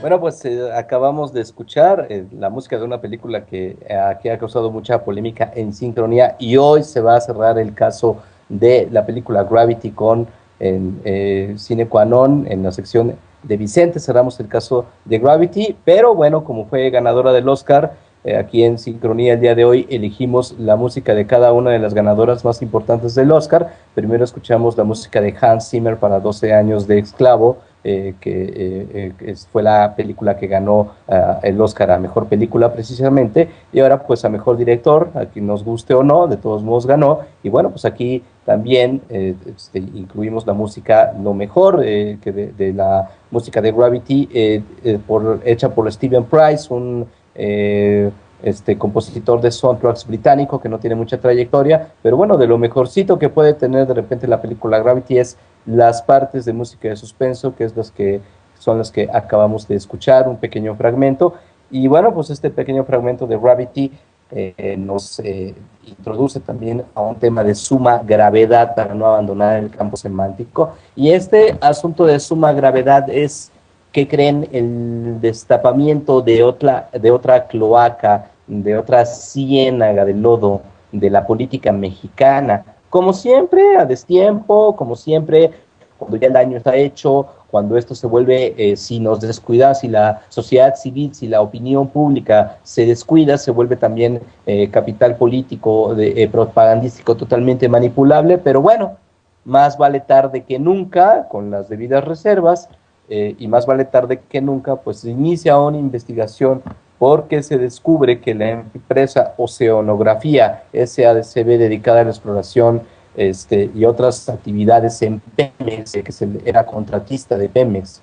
Bueno, pues acabamos de escuchar la música de una película que aquí ha causado mucha polémica en Sincronía y hoy se va a cerrar el caso de la película Gravity con Sine Qua Non en la sección de Vicente. Cerramos el caso de Gravity, pero bueno, como fue ganadora del Oscar, aquí en Sincronía el día de hoy elegimos la música de cada una de las ganadoras más importantes del Oscar. Primero escuchamos la música de Hans Zimmer para 12 años de Esclavo, fue la película que ganó el Oscar a Mejor Película precisamente, y ahora pues a Mejor Director, a quien nos guste o no, de todos modos ganó, y bueno, pues aquí también incluimos la música, lo mejor de la música de Gravity, hecha por Steven Price, un compositor de soundtracks británico que no tiene mucha trayectoria, pero bueno, de lo mejorcito que puede tener de repente la película Gravity es las partes de música de suspenso, que es son las que acabamos de escuchar, un pequeño fragmento. Y bueno, pues este pequeño fragmento de Gravity nos introduce también a un tema de suma gravedad para no abandonar el campo semántico. Y este asunto de suma gravedad es, ¿qué creen? El destapamiento de otra cloaca, de otra ciénaga de lodo de la política mexicana. Como siempre, a destiempo, como siempre, cuando ya el daño está hecho, cuando esto se vuelve, si nos descuida, si la sociedad civil, si la opinión pública se descuida, se vuelve también capital político, propagandístico totalmente manipulable, pero bueno, más vale tarde que nunca, con las debidas reservas, y más vale tarde que nunca, pues se inicia una investigación porque se descubre que la empresa Oceanografía SADCB, dedicada a la exploración y otras actividades en Pemex, que era contratista de Pemex,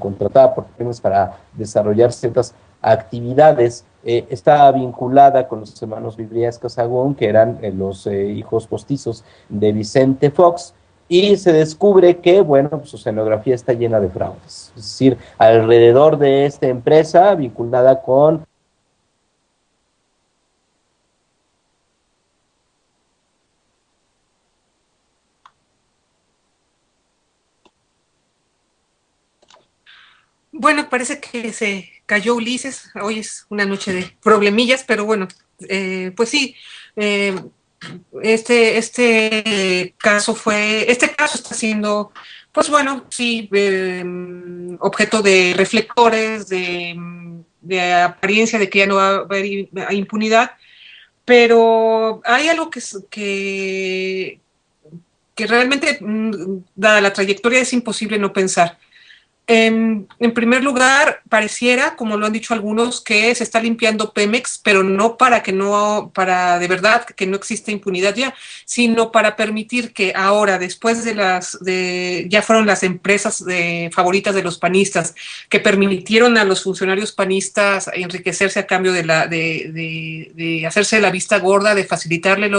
contratada por Pemex para desarrollar ciertas actividades, estaba vinculada con los hermanos Vibriasco Sagún, que eran los hijos postizos de Vicente Fox, y se descubre que, bueno, pues su escenografía está llena de fraudes. Es decir, alrededor de esta empresa vinculada con... Bueno, parece que se cayó Ulises. Hoy es una noche de problemillas, pero bueno, pues sí, eh, este caso está siendo, pues bueno, sí, objeto de reflectores, de apariencia de que ya no va a haber impunidad, pero hay algo que realmente, dada la trayectoria, es imposible no pensar. En primer lugar, pareciera, como lo han dicho algunos, que se está limpiando Pemex, pero no para de verdad que no exista impunidad ya, sino para permitir que ahora, después ya fueron las empresas favoritas de los panistas, que permitieron a los funcionarios panistas enriquecerse a cambio de hacerse la vista gorda, de facilitarle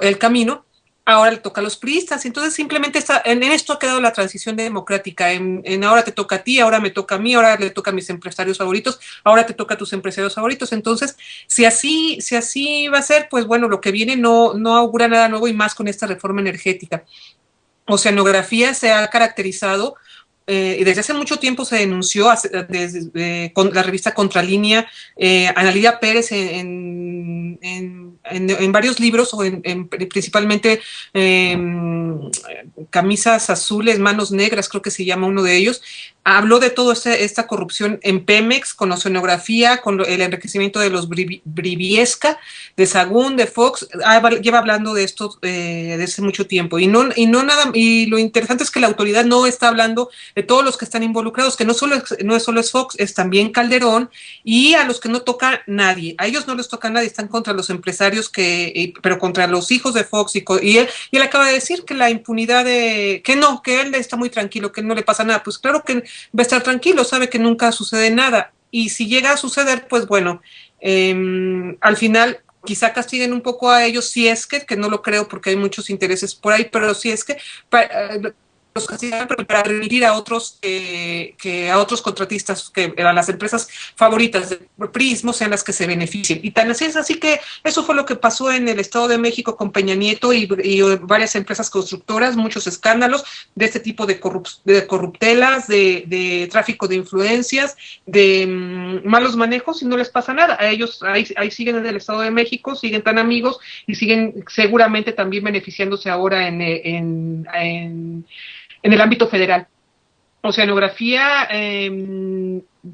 el camino. Ahora le toca a los priistas. Entonces simplemente en esto ha quedado la transición democrática, en ahora te toca a ti, ahora me toca a mí, ahora le toca a mis empresarios favoritos, ahora te toca a tus empresarios favoritos. Entonces, si así va a ser, pues bueno, lo que viene no augura nada nuevo, y más con esta reforma energética. Oceanografía se ha caracterizado, y desde hace mucho tiempo se denunció desde con la revista Contralínea, Ana Lidia Pérez en varios libros, o principalmente Camisas Azules, Manos Negras, creo que se llama uno de ellos, habló de toda esta corrupción en Pemex, con oceanografía, con el enriquecimiento de los Briviesca, de Sagún, de Fox. Lleva hablando de esto desde hace mucho tiempo, y lo interesante es que la autoridad no está hablando de todos los que están involucrados, que no solo es Fox, es también Calderón, y a los que no toca nadie. A ellos no les toca nadie, están contra los empresarios, pero contra los hijos de Fox, y él acaba de decir que la impunidad que él está muy tranquilo, que no le pasa nada. Pues claro que va a estar tranquilo, sabe que nunca sucede nada, y si llega a suceder, pues bueno, al final quizá castiguen un poco a ellos, si es que no lo creo porque hay muchos intereses por ahí, pero si es que los hacían para remitir a otros que a otros contratistas, que eran las empresas favoritas de Prismo, sean las que se beneficien. Y tan así es así que eso fue lo que pasó en el Estado de México con Peña Nieto y varias empresas constructoras, muchos escándalos de este tipo de corruptelas, de tráfico de influencias, de malos manejos, y no les pasa nada. A ellos ahí siguen en el Estado de México, siguen tan amigos y siguen seguramente también beneficiándose ahora en el ámbito federal. Oceanografía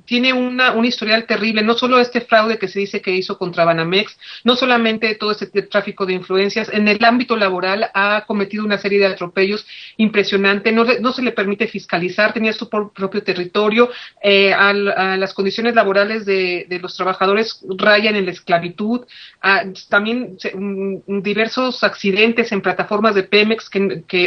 tiene un historial terrible, no solo este fraude que se dice que hizo contra Banamex, no solamente todo este tráfico de influencias, en el ámbito laboral ha cometido una serie de atropellos impresionantes, no se le permite fiscalizar, tenía su propio territorio, a las condiciones laborales de los trabajadores rayan en la esclavitud, también diversos accidentes en plataformas de Pemex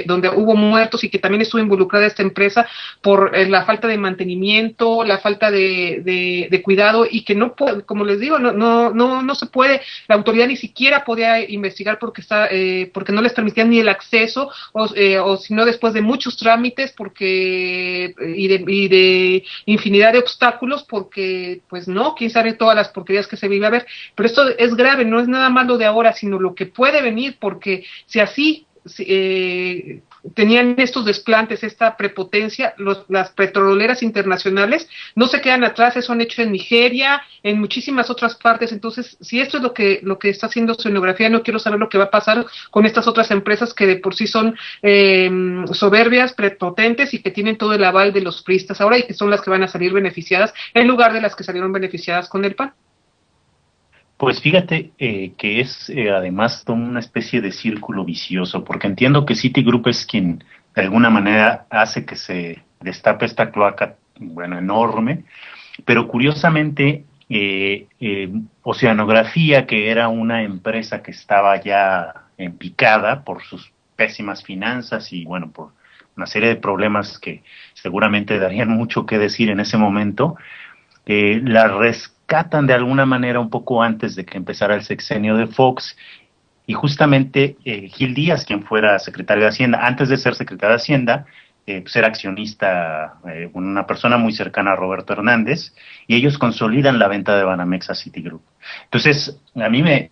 donde hubo muertos y que también estuvo involucrada esta empresa por la falta de mantenimiento, la falta de cuidado, y que no puede, como les digo, no se puede, la autoridad ni siquiera podía investigar porque no les permitían ni el acceso, o si no después de muchos trámites y de infinidad de obstáculos, porque pues no, quién sabe todas las porquerías que se vive a ver. Pero esto es grave, no es nada más lo de ahora, sino lo que puede venir, porque si así tenían estos desplantes, esta prepotencia, las petroleras internacionales no se quedan atrás, eso han hecho en Nigeria, en muchísimas otras partes. Entonces, si esto es lo que está haciendo Oceanografía, no quiero saber lo que va a pasar con estas otras empresas que de por sí son soberbias, prepotentes, y que tienen todo el aval de los priistas ahora, y que son las que van a salir beneficiadas en lugar de las que salieron beneficiadas con el PAN. Pues fíjate que es además toda una especie de círculo vicioso, porque entiendo que Citigroup es quien de alguna manera hace que se destape esta cloaca, bueno, enorme, pero curiosamente Oceanografía, que era una empresa que estaba ya en picada por sus pésimas finanzas y bueno, por una serie de problemas que seguramente darían mucho que decir en ese momento, la rescatan de alguna manera un poco antes de que empezara el sexenio de Fox, y justamente Gil Díaz, quien fuera secretario de Hacienda, antes de ser secretario de Hacienda, pues era accionista, una persona muy cercana a Roberto Hernández, y ellos consolidan la venta de Banamex a Citigroup. Entonces, a mí me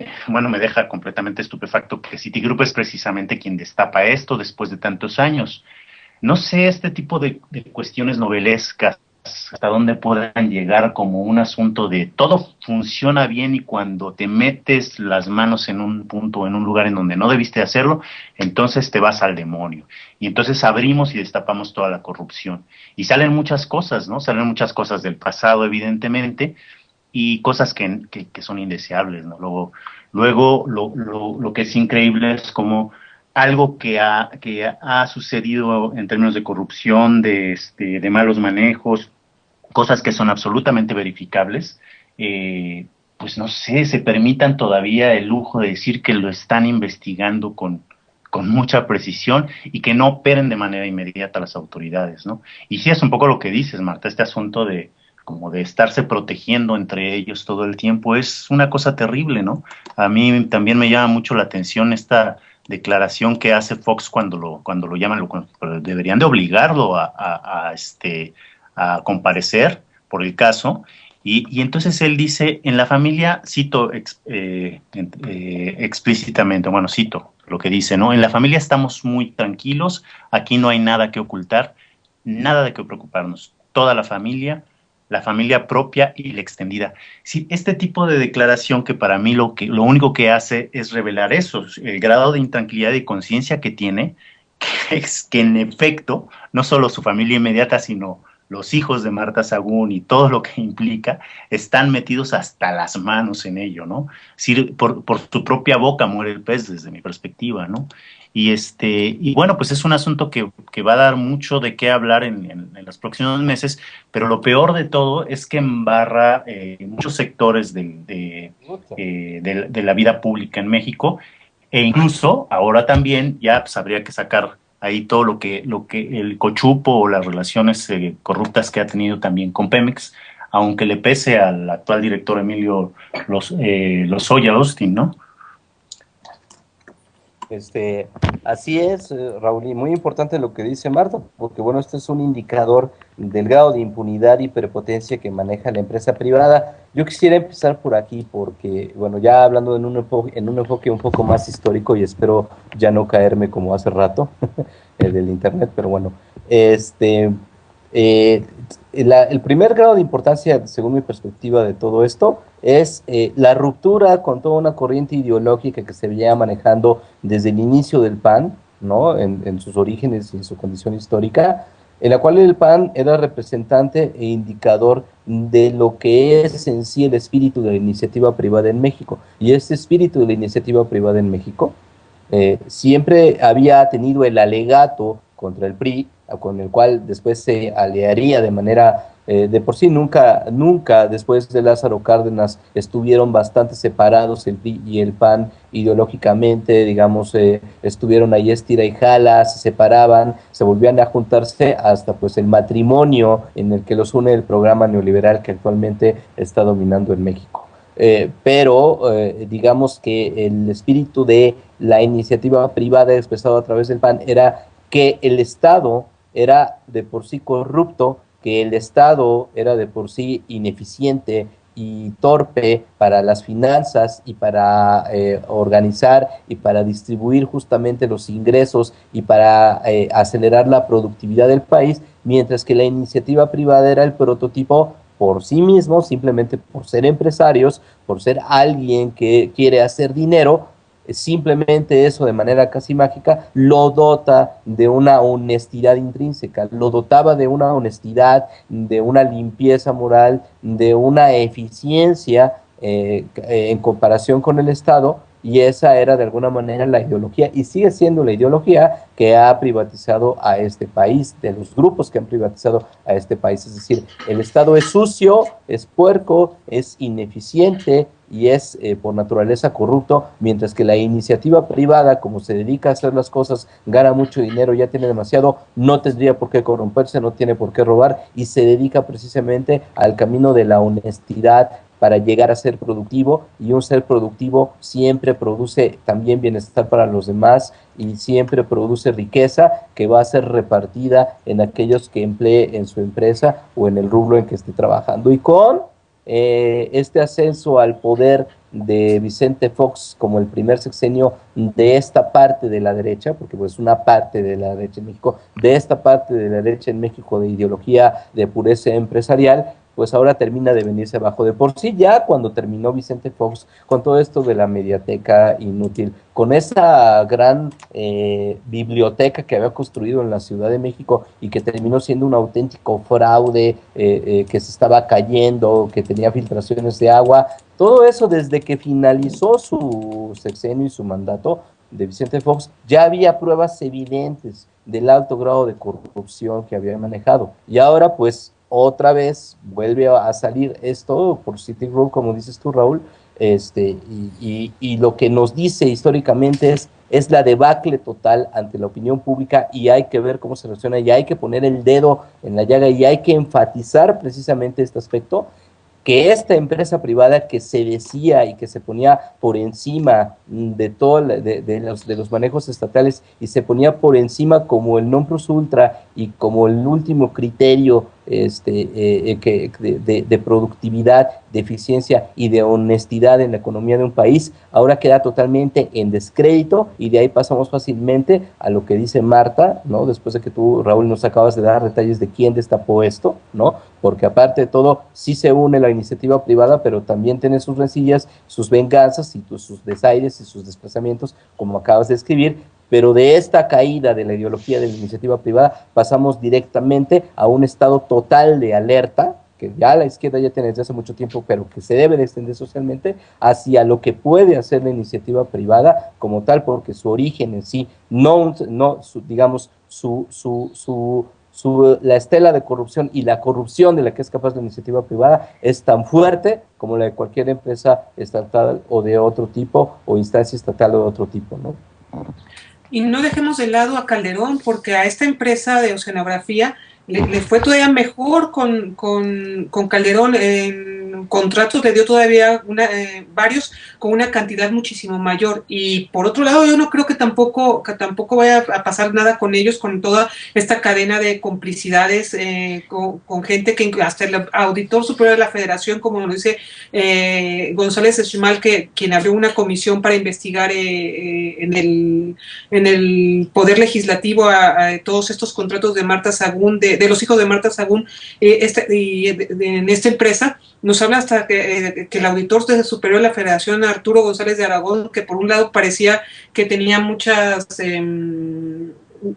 deja completamente estupefacto que Citigroup es precisamente quien destapa esto después de tantos años. No sé, este tipo de cuestiones novelescas, hasta dónde puedan llegar como un asunto de todo funciona bien y cuando te metes las manos en un punto, en un lugar en donde no debiste hacerlo, entonces te vas al demonio. Y entonces abrimos y destapamos toda la corrupción. Y salen muchas cosas, ¿no? Salen muchas cosas del pasado, evidentemente, y cosas que son indeseables, ¿no? Luego lo que es increíble es como algo que ha sucedido en términos de corrupción, de malos manejos, cosas que son absolutamente verificables, pues no sé, se permitan todavía el lujo de decir que lo están investigando con mucha precisión y que no operen de manera inmediata las autoridades, ¿no? Y sí es un poco lo que dices, Marta, este asunto de estarse protegiendo entre ellos todo el tiempo es una cosa terrible, ¿no? A mí también me llama mucho la atención esta declaración que hace Fox cuando lo llaman, deberían de obligarlo a comparecer por el caso, y entonces él dice, en la familia, cito explícitamente, bueno, cito lo que dice, ¿no? En la familia estamos muy tranquilos, aquí no hay nada que ocultar, nada de qué preocuparnos, toda la familia propia y la extendida. Sí, este tipo de declaración que para mí lo único que hace es revelar eso, el grado de intranquilidad y conciencia que tiene, que es que en efecto, no solo su familia inmediata, sino los hijos de Marta Sagún y todo lo que implica, están metidos hasta las manos en ello, ¿no? Sí, por su propia boca muere el pez, desde mi perspectiva, ¿no? Y bueno, pues es un asunto que va a dar mucho de qué hablar en los próximos meses, pero lo peor de todo es que embarra muchos sectores de la vida pública en México, e incluso ahora también ya pues, habría que sacar ahí todo lo que el cochupo o las relaciones corruptas que ha tenido también con Pemex, aunque le pese al actual director Emilio Lozoya Austin, ¿no? Este, así es, Raúl, y muy importante lo que dice Marta, porque bueno, este es un indicador del grado de impunidad y prepotencia que maneja la empresa privada. Yo quisiera empezar por aquí, porque bueno, ya hablando en un enfoque un poco más histórico, y espero ya no caerme como hace rato del internet, pero bueno, este, eh, el primer grado de importancia, según mi perspectiva de todo esto, es la ruptura con toda una corriente ideológica que se venía manejando desde el inicio del PAN, ¿no? En sus orígenes y en su condición histórica, en la cual el PAN era representante e indicador de lo que es en sí el espíritu de la iniciativa privada en México. Y este espíritu de la iniciativa privada en México siempre había tenido el alegato contra el PRI, con el cual después se aliaría de manera de por sí. Nunca después de Lázaro Cárdenas estuvieron bastante separados el PRI y el PAN ideológicamente, digamos, estuvieron ahí estira y jala, se separaban, se volvían a juntarse hasta pues el matrimonio en el que los une el programa neoliberal que actualmente está dominando en México. Pero digamos que el espíritu de la iniciativa privada expresado a través del PAN era que el Estado era de por sí corrupto, que el Estado era de por sí ineficiente y torpe para las finanzas y para organizar y para distribuir justamente los ingresos y para acelerar la productividad del país, mientras que la iniciativa privada era el prototipo por sí mismo, simplemente por ser empresarios, por ser alguien que quiere hacer dinero. Simplemente eso de manera casi mágica lo dota de una honestidad intrínseca, lo dotaba de una honestidad, de una limpieza moral, de una eficiencia en comparación con el Estado, y esa era de alguna manera la ideología y sigue siendo la ideología que ha privatizado a este país, de los grupos que han privatizado a este país. Es decir, el Estado es sucio, es puerco, es ineficiente y es por naturaleza corrupto, mientras que la iniciativa privada, como se dedica a hacer las cosas, gana mucho dinero, ya tiene demasiado, no tendría por qué corromperse, no tiene por qué robar, y se dedica precisamente al camino de la honestidad para llegar a ser productivo, y un ser productivo siempre produce también bienestar para los demás y siempre produce riqueza que va a ser repartida en aquellos que emplee en su empresa o en el rubro en que esté trabajando. Y con este ascenso al poder de Vicente Fox como el primer sexenio de esta parte de la derecha, porque pues una parte de la derecha en México, de esta parte de la derecha en México de ideología de pureza empresarial, pues ahora termina de venirse abajo. De por sí, ya cuando terminó Vicente Fox con todo esto de la mediateca inútil, con esa gran biblioteca que había construido en la Ciudad de México y que terminó siendo un auténtico fraude, que se estaba cayendo, que tenía filtraciones de agua, todo eso desde que finalizó su sexenio y su mandato de Vicente Fox, ya había pruebas evidentes del alto grado de corrupción que había manejado. Y ahora pues otra vez vuelve a salir esto por Citigroup, como dices tú, Raúl, y lo que nos dice históricamente es la debacle total ante la opinión pública, y hay que ver cómo se reacciona, y hay que poner el dedo en la llaga, y hay que enfatizar precisamente este aspecto, que esta empresa privada que se decía y que se ponía por encima de todo de los manejos estatales, y se ponía por encima como el non plus ultra y como el último criterio de productividad, de eficiencia y de honestidad en la economía de un país, ahora queda totalmente en descrédito, y de ahí pasamos fácilmente a lo que dice Marta, ¿no? Después de que tú, Raúl, nos acabas de dar detalles de quién destapó esto, ¿no? Porque aparte de todo, sí se une la iniciativa privada, pero también tiene sus rencillas, sus venganzas y sus desaires y sus desplazamientos, como acabas de escribir. Pero de esta caída de la ideología de la iniciativa privada pasamos directamente a un estado total de alerta, que ya la izquierda ya tiene desde hace mucho tiempo, pero que se debe de extender socialmente hacia lo que puede hacer la iniciativa privada como tal, porque su origen en sí, digamos, la estela de corrupción y la corrupción de la que es capaz la iniciativa privada es tan fuerte como la de cualquier empresa estatal o de otro tipo, o instancia estatal o de otro tipo, ¿no? Y no dejemos de lado a Calderón, porque a esta empresa de oceanografía le fue todavía mejor con Calderón. En contratos le dio todavía varios con una cantidad muchísimo mayor. Y por otro lado, yo no creo que tampoco vaya a pasar nada con ellos, con toda esta cadena de complicidades con gente que hasta el auditor superior de la Federación, como lo dice González Eschimal, quien abrió una comisión para investigar en el Poder Legislativo a todos estos contratos de Marta Sagún, de los hijos de Marta Sagún, en esta empresa, nos habla hasta que el auditor superior de la Federación, Arturo González de Aragón, que por un lado parecía que tenía muchas...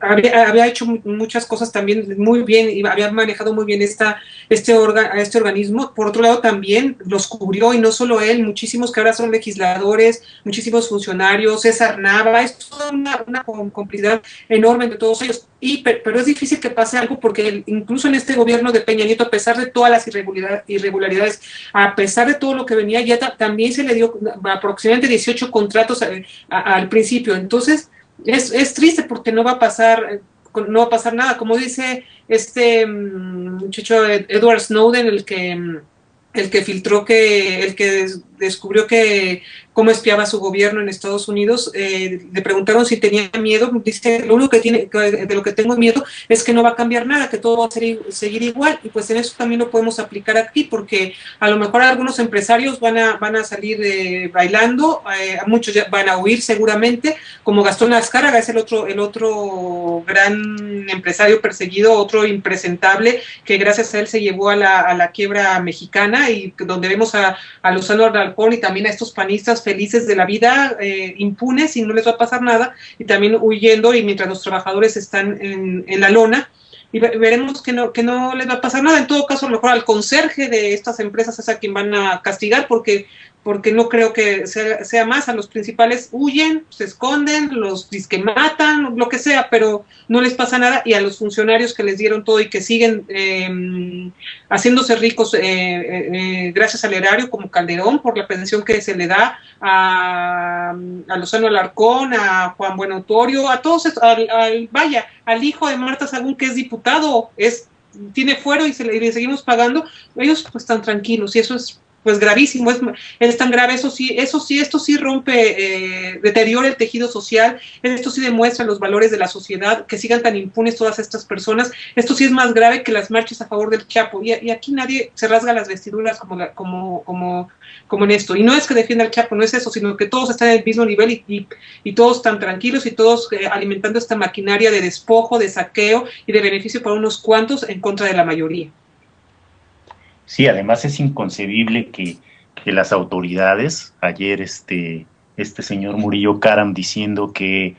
había hecho muchas cosas también muy bien y había manejado muy bien este organismo. Por otro lado, también los cubrió, y no solo él, muchísimos que ahora son legisladores, muchísimos funcionarios, César Nava, es toda una complicidad enorme entre todos ellos. Pero es difícil que pase algo, porque incluso en este gobierno de Peña Nieto, a pesar de todas las irregularidades, a pesar de todo lo que venía, ya también se le dio aproximadamente 18 contratos al principio. Entonces, es triste, porque no va a pasar nada. Como dice este muchacho Edward Snowden, el que filtró, el que descubrió cómo espiaba su gobierno en Estados Unidos, le preguntaron si tenía miedo. Dice: lo único de lo que tengo miedo es que no va a cambiar nada, que todo va a seguir igual. Y pues en eso también lo podemos aplicar aquí, porque a lo mejor algunos empresarios van a salir bailando, muchos ya van a huir seguramente, como Gastón Azcárraga, es el otro gran empresario perseguido, otro impresentable, que gracias a él se llevó a la quiebra mexicana, y donde vemos a Lozano Alarcón y también a estos panistas felices de la vida, impunes, y no les va a pasar nada, y también huyendo, y mientras los trabajadores están en la lona, y veremos que no les va a pasar nada. En todo caso, a lo mejor al conserje de estas empresas es a quien van a castigar, porque no creo que sea más. A los principales huyen, se esconden, los disque matan, lo que sea, pero no les pasa nada. Y a los funcionarios que les dieron todo y que siguen haciéndose ricos gracias al erario, como Calderón, por la pensión que se le da a Lozano Alarcón, a Juan Buenotorio, a todos, al hijo de Marta Sagún, que es diputado, tiene fuero y le seguimos pagando. Ellos pues están tranquilos, y eso es pues gravísimo, es tan grave. Esto sí rompe, deteriora el tejido social, esto sí demuestra los valores de la sociedad, que sigan tan impunes todas estas personas. Esto sí es más grave que las marchas a favor del Chapo, y aquí nadie se rasga las vestiduras como en esto. Y no es que defienda al Chapo, no es eso, sino que todos están en el mismo nivel, y todos están tranquilos, y todos alimentando esta maquinaria de despojo, de saqueo y de beneficio para unos cuantos en contra de la mayoría. Sí, además es inconcebible que las autoridades, ayer este señor Murillo Karam diciendo que,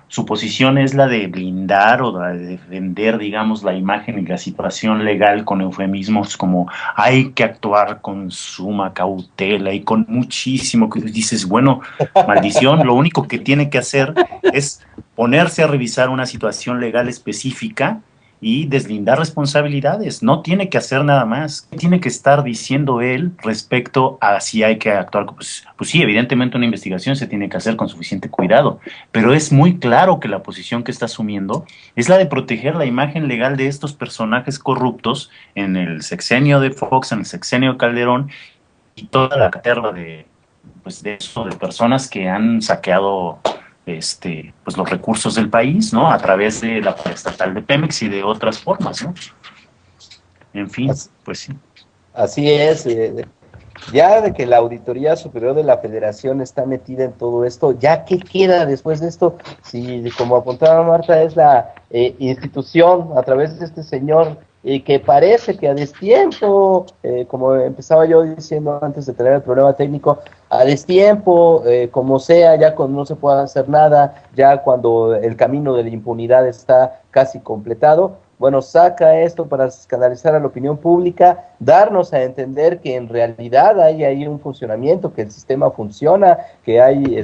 su posición es la de blindar o de defender, digamos, la imagen y la situación legal, con eufemismos como hay que actuar con suma cautela y con muchísimo, que dices, bueno, maldición, lo único que tiene que hacer es ponerse a revisar una situación legal específica y deslindar responsabilidades. No tiene que hacer nada más. ¿Qué tiene que estar diciendo él respecto a si hay que actuar? Pues sí, evidentemente una investigación se tiene que hacer con suficiente cuidado, pero es muy claro que la posición que está asumiendo es la de proteger la imagen legal de estos personajes corruptos en el sexenio de Fox, en el sexenio de Calderón, y toda la caterva de personas que han saqueado pues los recursos del país, ¿no? A través de la estatal de Pemex y de otras formas, ¿no? En fin, pues sí. Así es. Ya de que la Auditoría Superior de la Federación está metida en todo esto, ¿ya qué queda después de esto? Si, como apuntaba Marta, es la institución a través de este señor, que parece que a destiempo, como empezaba yo diciendo antes de tener el problema técnico, a destiempo, como sea, ya cuando no se pueda hacer nada, ya cuando el camino de la impunidad está casi completado, bueno, saca esto para escandalizar a la opinión pública, darnos a entender que en realidad hay ahí un funcionamiento, que el sistema funciona, que hay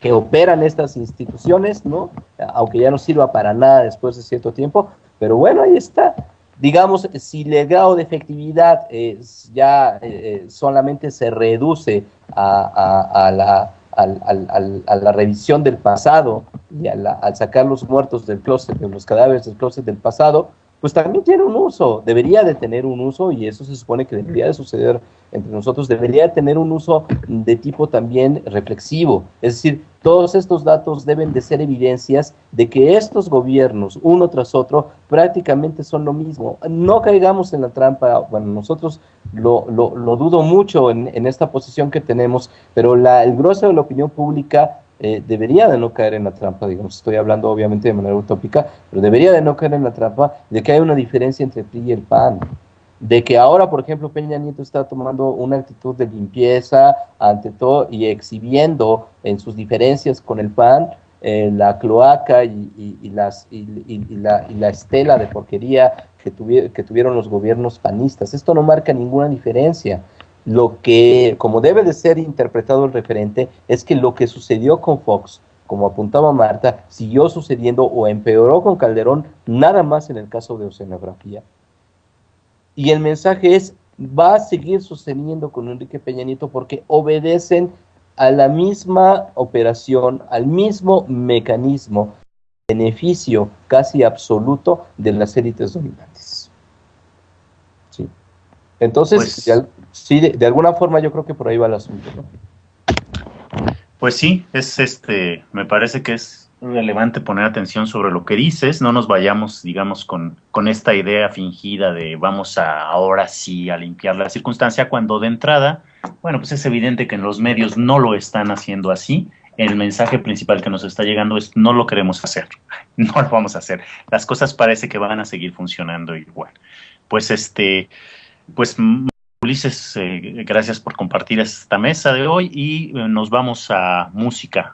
que operan estas instituciones, ¿no? Aunque ya no sirva para nada después de cierto tiempo, pero bueno, ahí está. Digamos, si el grado de efectividad solamente se reduce a la revisión del pasado y al sacar los muertos del closet, de los cadáveres del closet del pasado, pues también tiene un uso, debería de tener un uso, y eso se supone que debería de suceder entre nosotros, debería de tener un uso de tipo también reflexivo, es decir, todos estos datos deben de ser evidencias de que estos gobiernos, uno tras otro, prácticamente son lo mismo. No caigamos en la trampa, bueno, nosotros lo dudo mucho en esta posición que tenemos, pero el grueso de la opinión pública debería de no caer en la trampa, digamos, estoy hablando obviamente de manera utópica, pero debería de no caer en la trampa de que hay una diferencia entre el PRI y el PAN, de que ahora, por ejemplo, Peña Nieto está tomando una actitud de limpieza ante todo y exhibiendo en sus diferencias con el PAN la cloaca y la estela de porquería que tuvieron los gobiernos panistas. Esto no marca ninguna diferencia. Lo que, como debe de ser interpretado el referente, es que lo que sucedió con Fox, como apuntaba Marta, siguió sucediendo o empeoró con Calderón, nada más en el caso de oceanografía. Y el mensaje es, va a seguir sucediendo con Enrique Peña Nieto porque obedecen a la misma operación, al mismo mecanismo, beneficio casi absoluto de las élites dominantes. Sí. Entonces, Pues, sí, de alguna forma yo creo que por ahí va el asunto, ¿no? pues sí, me parece que es relevante poner atención sobre lo que dices, no nos vayamos, digamos, con esta idea fingida de vamos ahora sí a limpiar la circunstancia, cuando de entrada, bueno, pues es evidente que en los medios no lo están haciendo así. El mensaje principal que nos está llegando es no lo queremos hacer, no lo vamos a hacer. Las cosas parece que van a seguir funcionando igual. Pues pues Ulises, gracias por compartir esta mesa de hoy y nos vamos a música.